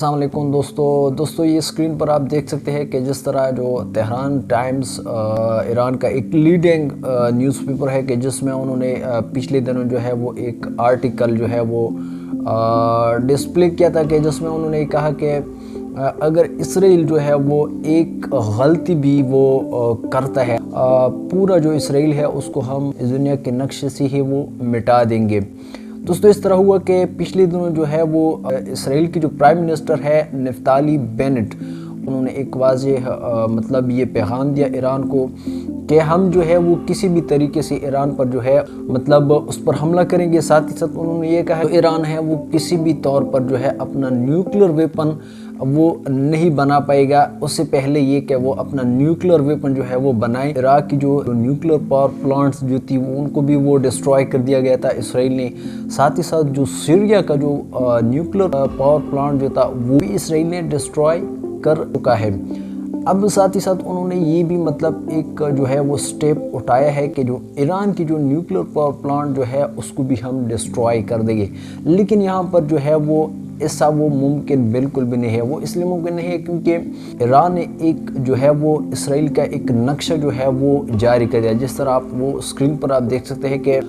السلام علیکم دوستو یہ اسکرین پر آپ دیکھ سکتے ہیں کہ جس طرح جو تہران ٹائمز ایران کا ایک لیڈنگ نیوز پیپر ہے کہ جس میں انہوں نے پچھلے دنوں جو ہے وہ ایک آرٹیکل جو ہے وہ ڈسپلے کیا تھا کہ جس میں انہوں نے کہا کہ اگر اسرائیل جو ہے وہ ایک غلطی بھی وہ کرتا ہے پورا جو اسرائیل ہے اس کو ہم اس دنیا کے نقشے سے ہی وہ مٹا دیں گے۔ دوستو اس طرح ہوا کہ پچھلے دنوں جو ہے وہ اسرائیل کی جو پرائم منسٹر ہے نفتالی بینٹ، انہوں نے ایک واضح مطلب یہ پیغام دیا ایران کو کہ ہم جو ہے وہ کسی بھی طریقے سے ایران پر جو ہے مطلب اس پر حملہ کریں گے۔ ساتھ ہی ساتھ انہوں نے یہ کہا کہ ایران ہے وہ کسی بھی طور پر جو ہے اپنا نیوکلیر ویپن وہ نہیں بنا پائے گا، اس سے پہلے یہ کہ وہ اپنا نیوکلیر ویپن جو ہے وہ بنائیں۔ عراق کی جو نیوکلیر پاور پلانٹس جو تھی ان کو بھی وہ ڈسٹرائے کر دیا گیا تھا اسرائیل نے۔ ساتھ ہی ساتھ جو سیریا کا جو نیوکلیر پاور پلانٹ جو تھا وہ بھی اسرائیل نے ڈسٹرائے کر چکا ہے۔ اب ساتھ ہی ساتھ انہوں نے یہ بھی مطلب ایک جو ہے وہ سٹیپ اٹھایا ہے کہ جو ایران کی جو نیوکلیر پاور پلانٹ جو ہے اس کو بھی ہم ڈسٹرائے کر دیں گے، لیکن یہاں پر جو ہے وہ ایسا وہ ممکن بالکل بھی نہیں ہے۔ وہ اس لیے ممکن نہیں ہے کیونکہ ایران نے ایک جو ہے وہ اسرائیل کا ایک نقشہ جو ہے وہ جاری کر دیا، جس طرح آپ وہ اسکرین پر آپ دیکھ سکتے ہیں کہ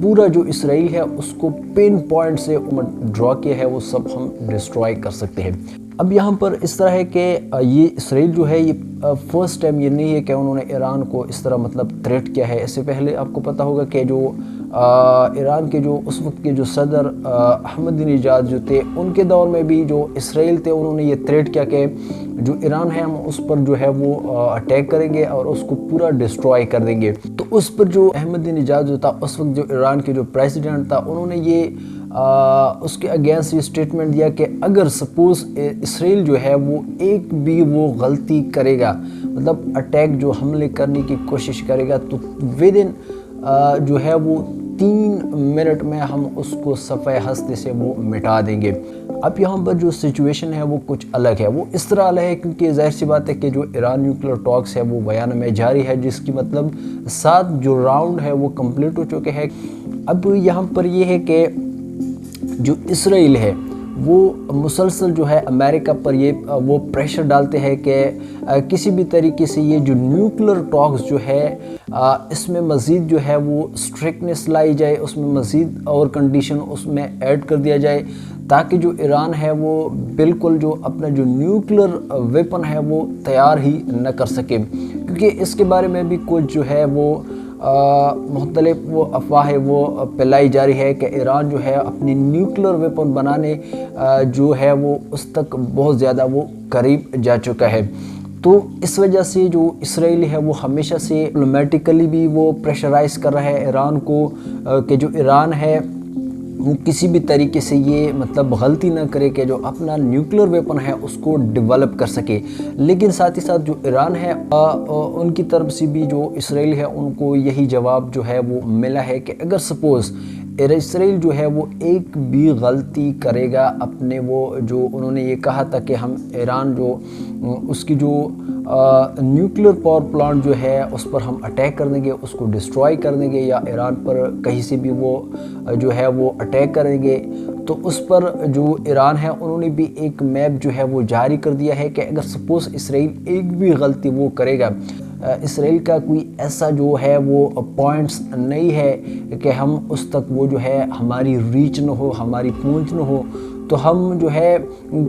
پورا جو اسرائیل ہے اس کو پین پوائنٹ سے ڈرا کیا ہے، وہ سب ہم ڈسٹرائے کر سکتے ہیں۔ اب یہاں پر اس طرح ہے کہ یہ اسرائیل جو ہے یہ فرسٹ ٹائم یہ نہیں ہے کہ انہوں نے ایران کو اس طرح مطلب تھریٹ کیا ہے۔ اس سے پہلے آپ کو پتہ ہوگا کہ جو ایران کے جو اس وقت کے جو صدر احمدی نژاد جو تھے ان کے دور میں بھی جو اسرائیل تھے انہوں نے یہ تھریٹ کیا کہ جو ایران ہے ہم اس پر جو ہے وہ اٹیک کریں گے اور اس کو پورا ڈسٹرائے کر دیں گے۔ تو اس پر جو احمدی نژاد جو تھا اس وقت جو ایران کے جو پریزیڈنٹ تھا انہوں نے یہ اس کے اگینسٹ یہ سٹیٹمنٹ دیا کہ اگر سپوز اسرائیل جو ہے وہ ایک بھی وہ غلطی کرے گا، مطلب اٹیک جو حملے کرنے کی کوشش کرے گا، تو ودن جو ہے وہ 3 منٹ میں ہم اس کو صفحہ ہستے سے وہ مٹا دیں گے۔ اب یہاں پر جو سچویشن ہے وہ کچھ الگ ہے، وہ اس طرح الگ ہے کیونکہ ظاہر سی بات ہے کہ جو ایران نیوکلیر ٹاکس ہے وہ ویانا میں جاری ہے، جس کی مطلب 7 جو راؤنڈ ہے وہ کمپلیٹ ہو چکے ہیں۔ اب یہاں پر یہ ہے کہ جو اسرائیل ہے وہ مسلسل جو ہے امریکہ پر یہ وہ پریشر ڈالتے ہیں کہ کسی بھی طریقے سے یہ جو نیوکلیر ٹاکس جو ہے اس میں مزید جو ہے وہ سٹرکٹنس لائی جائے، اس میں مزید اور کنڈیشن اس میں ایڈ کر دیا جائے تاکہ جو ایران ہے وہ بالکل جو اپنا جو نیوکلیر ویپن ہے وہ تیار ہی نہ کر سکے، کیونکہ اس کے بارے میں بھی کچھ جو ہے وہ مختلف وہ افواہیں وہ پھیلائی جا رہی ہے کہ ایران جو ہے اپنی نیوکلیر ویپن بنانے جو ہے وہ اس تک بہت زیادہ وہ قریب جا چکا ہے۔ تو اس وجہ سے جو اسرائیل ہے وہ ہمیشہ سے ڈپلومیٹیکلی بھی وہ پریشرائز کر رہا ہے ایران کو کہ جو ایران ہے وہ کسی بھی طریقے سے یہ مطلب غلطی نہ کرے کہ جو اپنا نیوکلیر ویپن ہے اس کو ڈیولپ کر سکے۔ لیکن ساتھ ہی ساتھ جو ایران ہے ان کی طرف سے بھی جو اسرائیل ہے ان کو یہی جواب جو ہے وہ ملا ہے کہ اگر سپوز اسرائیل جو ہے وہ ایک بھی غلطی کرے گا اپنے وہ جو انہوں نے یہ کہا تھا کہ ہم ایران جو اس کی جو نیوکلیر پاور پلانٹ جو ہے اس پر ہم اٹیک کر دیں گے، اس کو ڈسٹرائے کر دیں گے، یا ایران پر کہیں سے بھی وہ جو ہے وہ اٹیک کریں گے، تو اس پر جو ایران ہے انہوں نے بھی ایک میپ جو ہے وہ جاری کر دیا ہے کہ اگر سپوز اسرائیل ایک بھی غلطی وہ کرے گا، اسرائیل کا کوئی ایسا جو ہے وہ پوائنٹس نہیں ہے کہ ہم اس تک وہ جو ہے ہماری ریچ نہ ہو، ہماری پہنچ نہ ہو، تو ہم جو ہے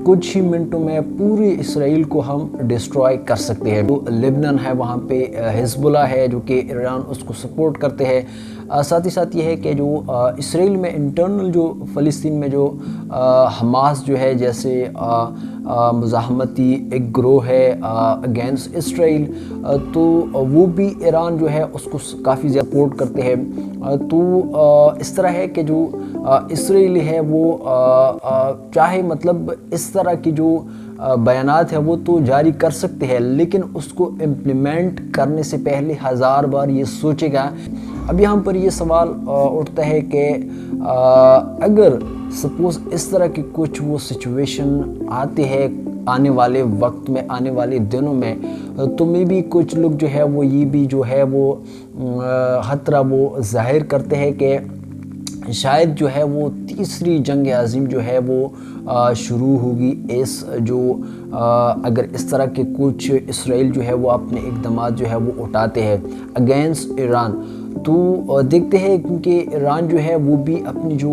کچھ ہی منٹوں میں پوری اسرائیل کو ہم ڈسٹرائے کر سکتے ہیں۔ جو لبنان ہے وہاں پہ حزب اللہ ہے جو کہ ایران اس کو سپورٹ کرتے ہیں۔ ساتھ ہی ساتھ یہ ہے کہ جو اسرائیل میں انٹرنل جو فلسطین میں جو حماس جو ہے جیسے مزاحمتی ایک گروہ ہے اگینسٹ اسرائیل، تو وہ بھی ایران جو ہے اس کو کافی زیادہ سپورٹ کرتے ہیں۔ تو اس طرح ہے کہ جو اسرائیل ہے وہ چاہے مطلب اس طرح کی جو بیانات ہیں وہ تو جاری کر سکتے ہیں، لیکن اس کو امپلیمنٹ کرنے سے پہلے 1000 بار یہ سوچے گا۔ اب یہاں پر یہ سوال اٹھتا ہے کہ اگر سپوز اس طرح کی کچھ وہ سچویشن آتے ہیں آنے والے وقت میں، آنے والے دنوں میں، تو میں بھی کچھ لوگ جو ہے وہ یہ بھی جو ہے وہ خطرہ وہ ظاہر کرتے ہیں کہ شاید جو ہے وہ تیسری جنگ عظیم جو ہے وہ شروع ہوگی اس جو اگر اس طرح کے کچھ اسرائیل جو ہے وہ اپنے اقدامات جو ہے وہ اٹھاتے ہیں اگینسٹ ایران، تو دیکھتے ہیں کیونکہ ایران جو ہے وہ بھی اپنی جو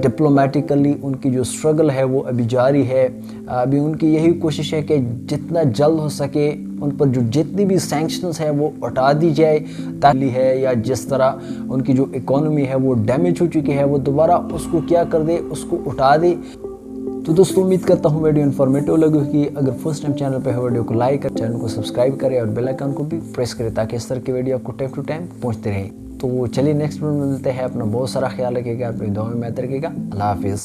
ڈپلومیٹیکلی ان کی جو اسٹرگل ہے وہ ابھی جاری ہے. ابھی ان کی یہی کوشش ہے کہ جتنا جلد ہو سکے ان پر جو جتنی بھی سینکشنز ہیں وہ اٹھا دی جائے تاکہ ہے، یا جس طرح ان کی جو اکانومی ہے وہ ڈیمیج ہو چکی ہے وہ دوبارہ اس کو کیا کر دے، اس کو اٹھا دے. تو دوستو امید کرتا ہوں ویڈیو انفارمیٹیو لگی ہوگی. اگر فرسٹ ٹائم چینل پہ ہے ویڈیو کو لائک کریں، چینل کو سبسکرائب کریں اور بیل آئیکن کو بھی پریس کریں تاکہ اس طرح کی ویڈیو آپ کو ٹائم ٹو ٹائم پہنچتے رہے. تو چلیے نیکسٹ ویڈیو میں ملتے ہیں. اپنا بہت سارا خیال رکھیے گا، اپنی دعاؤں میں یاد رکھیے گا. اللہ حافظ.